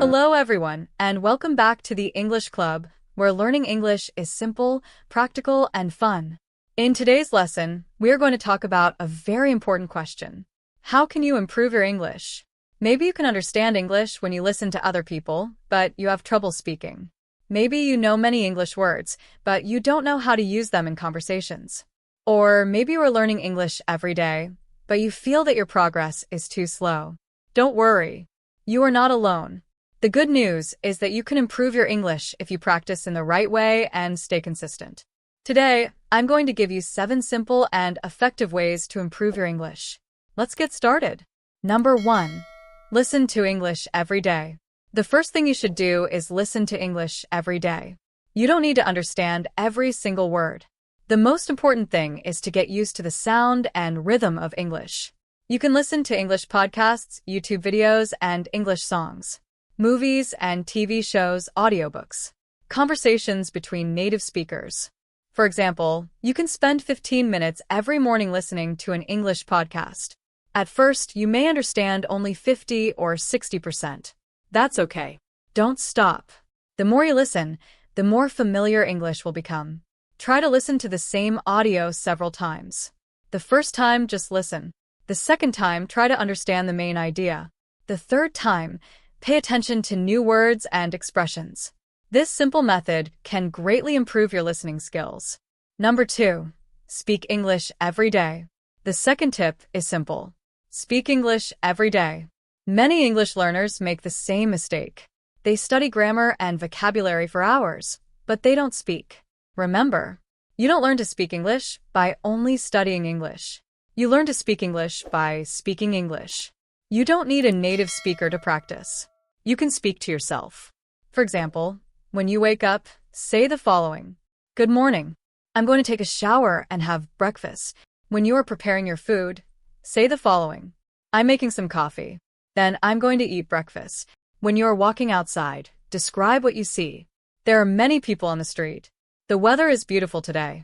Hello, everyone, and welcome back to the English Club, where learning English is simple, practical, and fun. In today's lesson, we are going to talk about a very important question. How can you improve your English? Maybe you can understand English when you listen to other people, but you have trouble speaking. Maybe you know many English words, but you don't know how to use them in conversations. Or maybe you are learning English every day, but you feel that your progress is too slow. Don't worry. You are not alone. The good news is that you can improve your English if you practice in the right way and stay consistent. Today, I'm going to give you 7 simple and effective ways to improve your English. Let's get started. Number 1. Listen to English every day. The first thing you should do is listen to English every day. You don't need to understand every single word. The most important thing is to get used to the sound and rhythm of English. You can listen to English podcasts, YouTube videos, and English songs. Movies and TV shows, audiobooks, conversations between native speakers. For example, you can spend 15 minutes every morning listening to an English podcast. At first, you may understand only 50 or 60%. That's okay. Don't stop. The more you listen, the more familiar English will become. Try to listen to the same audio several times. The first time, just listen. The second time, try to understand the main idea. The third time, pay attention to new words and expressions. This simple method can greatly improve your listening skills. Number 2. Speak English every day. The second tip is simple. Speak English every day. Many English learners make the same mistake. They study grammar and vocabulary for hours, but they don't speak. Remember, you don't learn to speak English by only studying English. You learn to speak English by speaking English. You don't need a native speaker to practice. You can speak to yourself. For example, when you wake up, say the following. Good morning. I'm going to take a shower and have breakfast. When you are preparing your food, say the following. I'm making some coffee. Then I'm going to eat breakfast. When you are walking outside, describe what you see. There are many people on the street. The weather is beautiful today.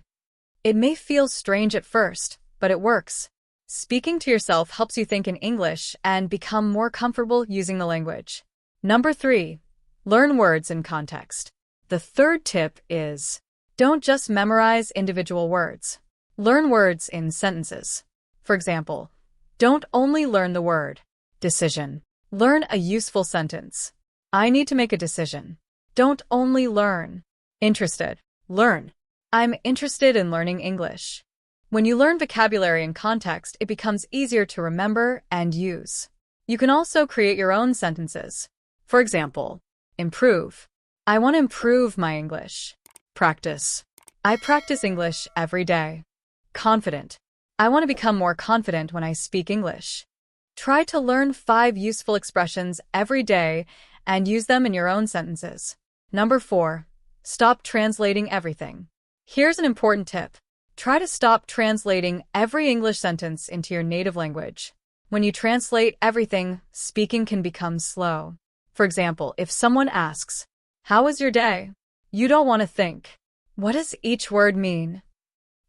It may feel strange at first, but it works. Speaking to yourself helps you think in English and become more comfortable using the language. Number 3. Learn words in context. The third tip is, don't just memorize individual words. Learn words in sentences. For example, don't only learn the word decision. Learn a useful sentence. I need to make a decision. Don't only learn interested. Learn. I'm interested in learning English. When you learn vocabulary in context, it becomes easier to remember and use. You can also create your own sentences. For example, improve. I want to improve my English. Practice. I practice English every day. Confident. I want to become more confident when I speak English. Try to learn 5 useful expressions every day and use them in your own sentences. Number 4. Stop translating everything. Here's an important tip. Try to stop translating every English sentence into your native language. When you translate everything, speaking can become slow. For example, if someone asks, "How was your day?" You don't want to think, "What does each word mean?"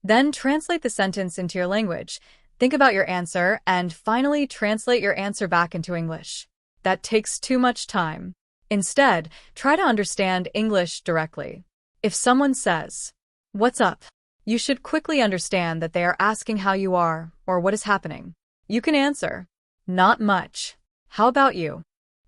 Then translate the sentence into your language. Think about your answer and finally translate your answer back into English. That takes too much time. Instead, try to understand English directly. If someone says, "What's up?" you should quickly understand that they are asking how you are or what is happening. You can answer, "Not much. How about you?"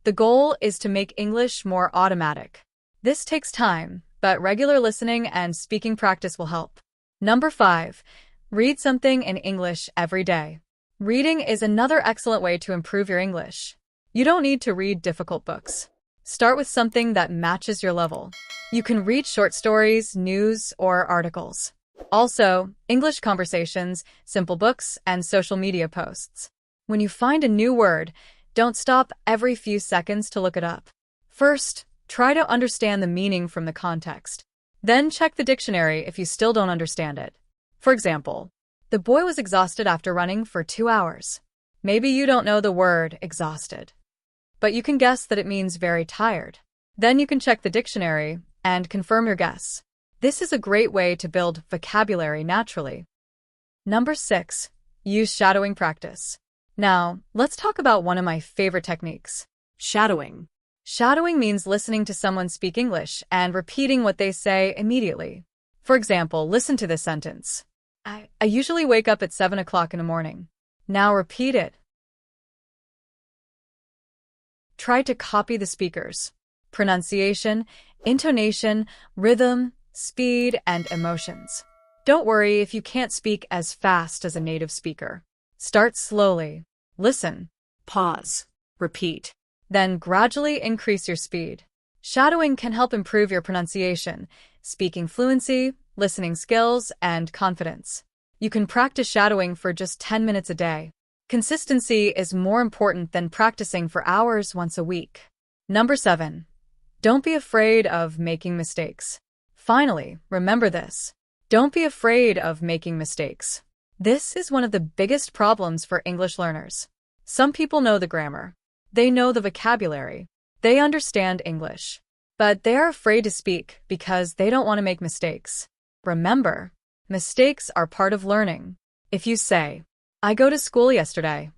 The goal is to make English more automatic. This takes time, but regular listening and speaking practice will help. Number 5. Read something in English every day. Reading is another excellent way to improve your English. You don't need to read difficult books. Start with something that matches your level. You can read short stories, news, or articles. Also, English conversations, simple books, and social media posts. When you find a new word, don't stop every few seconds to look it up. First, try to understand the meaning from the context. Then check the dictionary if you still don't understand it. For example, the boy was exhausted after running for 2 hours. Maybe you don't know the word exhausted, but you can guess that it means very tired. Then you can check the dictionary and confirm your guess. This is a great way to build vocabulary naturally. Number 6. Use shadowing practice. Now, let's talk about one of my favorite techniques, shadowing. Shadowing means listening to someone speak English and repeating what they say immediately. For example, listen to this sentence. I usually wake up at 7 o'clock in the morning. Now repeat it. Try to copy the speakers. Pronunciation, intonation, rhythm, speed, and emotions. Don't worry if you can't speak as fast as a native speaker. Start slowly. Listen. Pause. Repeat. Then gradually increase your speed. Shadowing can help improve your pronunciation, speaking fluency, listening skills, and confidence. You can practice shadowing for just 10 minutes a day. Consistency is more important than practicing for hours once a week. Number 7. Don't be afraid of making mistakes. Finally, remember this. Don't be afraid of making mistakes. This is one of the biggest problems for English learners. Some people know the grammar. They know the vocabulary. They understand English. But they are afraid to speak because they don't want to make mistakes. Remember, mistakes are part of learning. If you say, I go to school yesterday,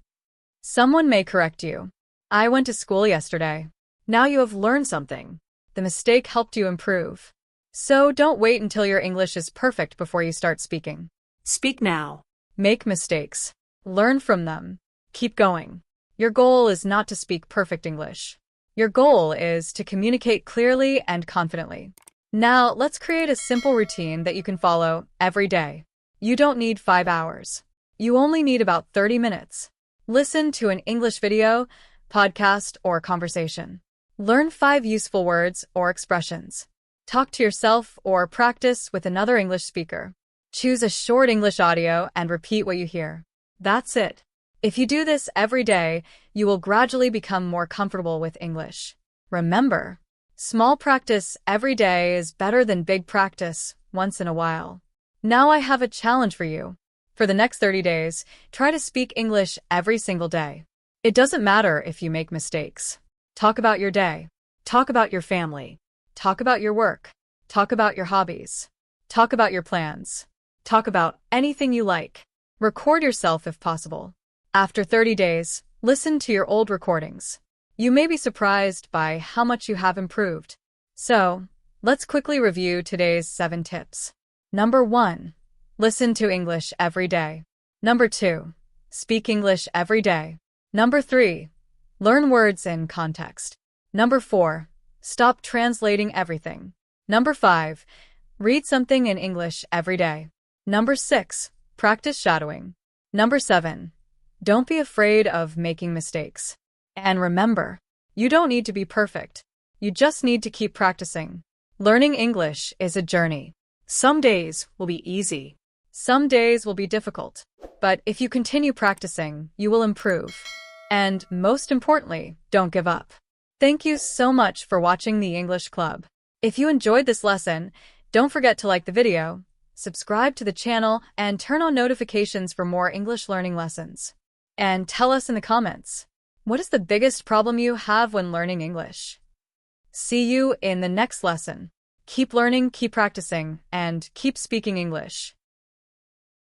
someone may correct you. I went to school yesterday. Now you have learned something. The mistake helped you improve. So don't wait until your English is perfect before you start speaking. Speak now. Make mistakes. Learn from them. Keep going. Your goal is not to speak perfect English. Your goal is to communicate clearly and confidently. Now, let's create a simple routine that you can follow every day. You don't need 5 hours. You only need about 30 minutes. Listen to an English video, podcast, or conversation. Learn 5 useful words or expressions. Talk to yourself or practice with another English speaker. Choose a short English audio and repeat what you hear. That's it. If you do this every day, you will gradually become more comfortable with English. Remember, small practice every day is better than big practice once in a while. Now I have a challenge for you. For the next 30 days, try to speak English every single day. It doesn't matter if you make mistakes. Talk about your day. Talk about your family. Talk about your work. Talk about your hobbies. Talk about your plans. Talk about anything you like. Record yourself if possible. After 30 days, listen to your old recordings. You may be surprised by how much you have improved. So, let's quickly review today's 7 tips. Number 1. Listen to English every day. Number 2. Speak English every day. Number 3. Learn words in context. Number 4. Stop translating everything. Number 5. Read something in English every day. Number 6. Practice shadowing. Number 7. Don't be afraid of making mistakes. And remember, you don't need to be perfect. You just need to keep practicing. Learning English is a journey. Some days will be easy. Some days will be difficult. But if you continue practicing, you will improve. And most importantly, don't give up. Thank you so much for watching the English Club. If you enjoyed this lesson, don't forget to like the video, subscribe to the channel, and turn on notifications for more English learning lessons. And tell us in the comments, what is the biggest problem you have when learning English? See you in the next lesson. Keep learning, keep practicing, and keep speaking English.